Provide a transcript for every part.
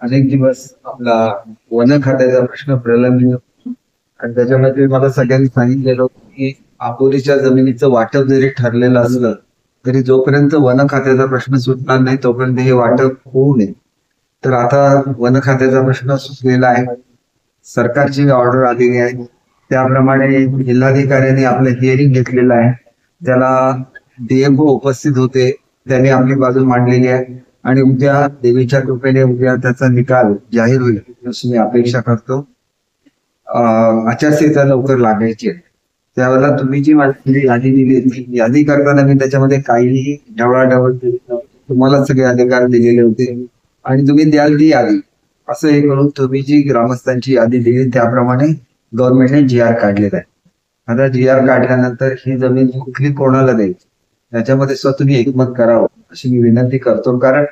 अनेक दिवस आपला वन खात्याचा प्रश्न प्रलंबित होता. आणि त्याच्यामध्ये मला सगळ्यांनी सांगितलेलं होतं की आंबोलीच्या जमिनीचं वाटप जरी ठरलेलं असलं तरी जोपर्यंत वन खात्याचा प्रश्न सुटणार नाही तोपर्यंत हे वाटप होऊ नये. तर आता वन खात्याचा प्रश्न सुटलेला आहे, सरकारची ऑर्डर आलेली आहे, त्याप्रमाणे जिल्हाधिकाऱ्यांनी आपलं हिअरिंग घेतलेलं आहे. त्याला डीएमओ उपस्थित होते, त्यांनी आपली बाजू मांडलेली आहे आणि उद्या देवीच्या कृपेने उद्या त्याचा निकाल जाहीर होईल अशी मी अपेक्षा करतो. आचारसंहिता लवकर लागायची आहे, त्यावेळेला तुम्ही जी माझी यादी दिली ती यादी करताना मी त्याच्यामध्ये काहीही ढवळाढवळ केली नव्हती. तुम्हाला सगळे अधिकार दिलेले होते आणि तुम्ही द्याल ती यादी असं हे करून तुम्ही जी ग्रामस्थांची यादी दिली त्याप्रमाणे गव्हर्नमेंटने जी आर काढलेला आहे. आता जी आर काढल्यानंतर ही जमीन कुठली कोणाला द्यायची त्याच्यामध्ये सुद्धा तुम्ही एकमत करावं अशी मी विनंती करतो. कारण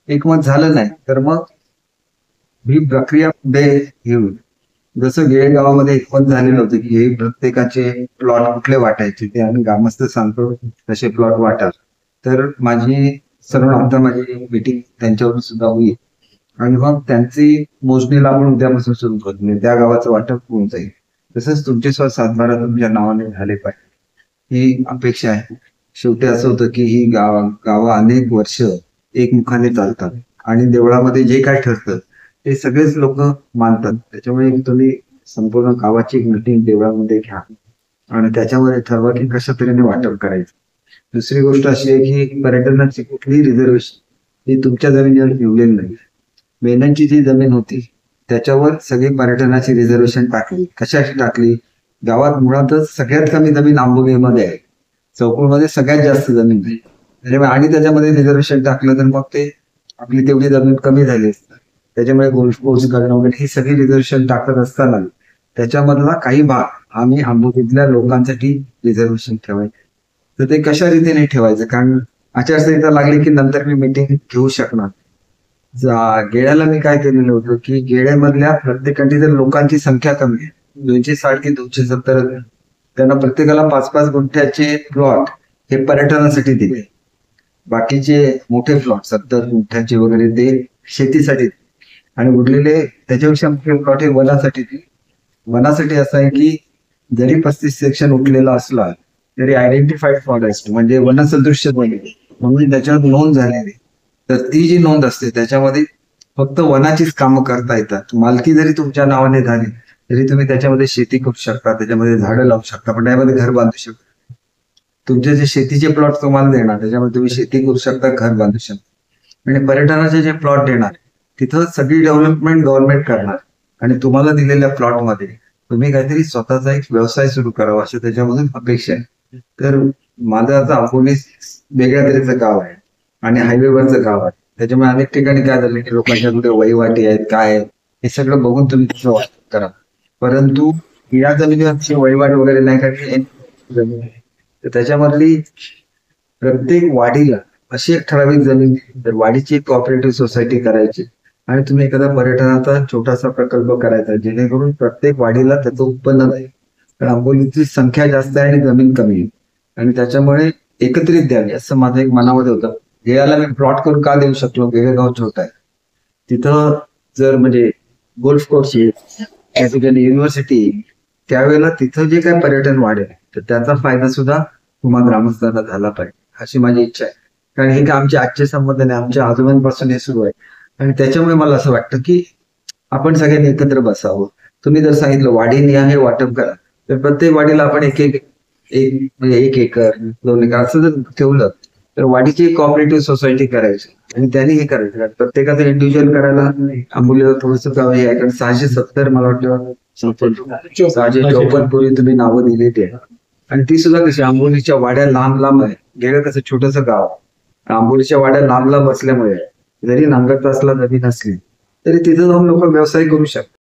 एकमत झालं नाही तर मग ही प्रक्रिया पुढे येईल. जसं गेळ गावामध्ये एकमत झालेलं होतं की हे प्रत्येकाचे प्लॉट कुठले वाटायचे ते आम्ही ग्रामस्थ सांगतो तसे प्लॉट वाटा. तर माझी सर्व आता माझी मीटिंग त्यांच्यावर सुद्धा होईल आणि मग त्यांची मोजणीला आपण उद्यापासून सुरू करू, त्या गावाचं वाटप होऊन जाईल. तसंच तुमचे सातबारा तुमच्या नावाने झाले पाहिजे ही अपेक्षा आहे. शेवटी असं होतं की ही गावं अनेक वर्ष एकमुखाने चालतात आणि देवळामध्ये जे काय ठरतं ते सगळेच लोक मानतात. त्याच्यामुळे तुम्ही संपूर्ण गावाची एक मिटिंग देवळामध्ये घ्या आणि त्याच्यामध्ये ठरवा की कशा तऱ्हेने वाटप करायचं. दुसरी गोष्ट अशी आहे की पर्यटनाची कुठलीही रिझर्वेशन ही तुमच्या जमिनीवर ठेवलेली नाही. मेनांची जी जमीन होती त्याच्यावर सगळी पर्यटनाची रिझर्वेशन टाकली. कशाची टाकली? गावात मुळातच सगळ्यात कमी जमीन आंबोलीमध्ये आहे, चौकुळमध्ये सगळ्यात जास्त जमीन आहे. त्याच्यामुळे आणि त्याच्यामध्ये रिझर्वेशन टाकलं तर मग ते आपली तेवढी जमीन कमी झाली असते. त्याच्यामुळे गोल्फ कोर्स करणं वगैरे ही सगळी रिझर्वेशन टाकत असताना त्याच्यामधला काही भाग आम्ही आंबोलीतल्या लोकांसाठी रिझर्वेशन ठेवायचं. तर ते कशा रीतीने ठेवायचं, कारण आचारसंहिता लागली की नंतर मी मीटिंग घेऊ शकणार. गेड्याला मी काय केलेलं होतं की गेड्यामधल्या प्रत्येकाची जर लोकांची संख्या कमी आहे, 260 की 270, त्यांना प्रत्येकाला 5-5 गुंठ्याचे प्लॉट हे पर्यटनासाठी दिले. बाकीचे मोठे प्लॉट 70 गुंठ्याचे वगैरे ते शेतीसाठी आणि उरलेले त्याच्यापेक्षा मोठे प्लॉट हे वनासाठी दिले. वनासाठी असं आहे की जरी 35 सेक्शन उठलेला असला तरी आयडेंटिफाईड फॉरेस्ट म्हणजे वनसदृश्य म्हणून त्याच्यावर नोंद झालेली. तर ती जी नोंद असते त्याच्यामध्ये फक्त वनाचीच कामं करता येतात. मालकी जरी तुमच्या नावाने झाली तरी तुम्ही त्याच्यामध्ये शेती करू शकता, त्याच्यामध्ये झाडं लावू शकता, पण त्यामध्ये घर बांधू शकता. तुमचे जे शेतीचे प्लॉट तुम्हाला देणार त्याच्यामध्ये तुम्ही शेती करू शकता, घर बांधू शकता. आणि पर्यटनाचे जे प्लॉट देणार तिथं सगळी डेव्हलपमेंट गव्हर्नमेंट करणार आणि तुम्हाला दिलेल्या प्लॉटमध्ये तुम्ही काहीतरी स्वतःचा एक व्यवसाय सुरू करावा असं त्याच्यामधून अपेक्षा आहे. तर माझं आता आंबोली वेगळ्या तऱ्हेचं गाव आहे आणि हायवेवरचं गाव आहे, त्याच्यामुळे अनेक ठिकाणी काय झालं की लोकांच्या कुठे वहिवाटी आहेत काय आहेत हे सगळं बघून तुम्ही तुझं वाटप करा. परंतु या जमिनीवरची वहिवाट वगैरे नाही कारण जमीन आहे तर त्याच्यामधली प्रत्येक वाडीला अशी एक ठराविक जमीन तर वाडीची एक कोऑपरेटिव्ह सोसायटी करायची आणि तुम्ही एखादा पर्यटनाचा छोटासा प्रकल्प करायचा जेणेकरून प्रत्येक वाडीला त्याचं उत्पन्न जाईल. कारण आंबोलीची संख्या जास्त आहे आणि जमीन कमी आहे आणि त्याच्यामुळे एकत्रित द्यावी असं माझं एक मनामध्ये होतं. गेळ्याला मी प्लॉट करून का देऊ शकलो, गेळगाव छोटा आहे, तिथं जर म्हणजे गोल्फ कोर्स त्या ठिकाणी युनिव्हर्सिटी त्यावेळेला तिथं जे काय पर्यटन वाढेल तर त्याचा फायदा सुद्धा तुम्हाला ग्रामस्थांना झाला पाहिजे अशी माझी इच्छा आहे. कारण हे काय आमचे आजचे संबंध नाही, आमच्या आजोबांपासून हे सुरू आहे आणि त्याच्यामुळे मला असं वाटतं की आपण सगळ्यांनी एकत्र बसावं. तुम्ही जर सांगितलं वाडी निहाय वाटप करा तर प्रत्येक वाडीला आपण एक म्हणजे 1 एकर 2 एकर असं जर ठेवलं तर वाडीची कोऑपरेटिव्ह सोसायटी करायची आणि त्यांनी हे करायचं. कारण प्रत्येकाचं इंडिव्हिज्युअल करायला आंबोलीला थोडंसं गाव हे आहे, कारण 670 मला वाटतं 654 पूर्वी तुम्ही नावं दिलेली आहे आणि ती सुद्धा कशी आंबोलीच्या वाड्या लांब लांब आहे. गेलं कसं छोटंसं गाव आंबोलीच्या वाड्या लांब लांब असल्यामुळे जरी नांगरता असला जमीन असली तरी तिथं जाऊन लोक व्यवसाय करू शकतात.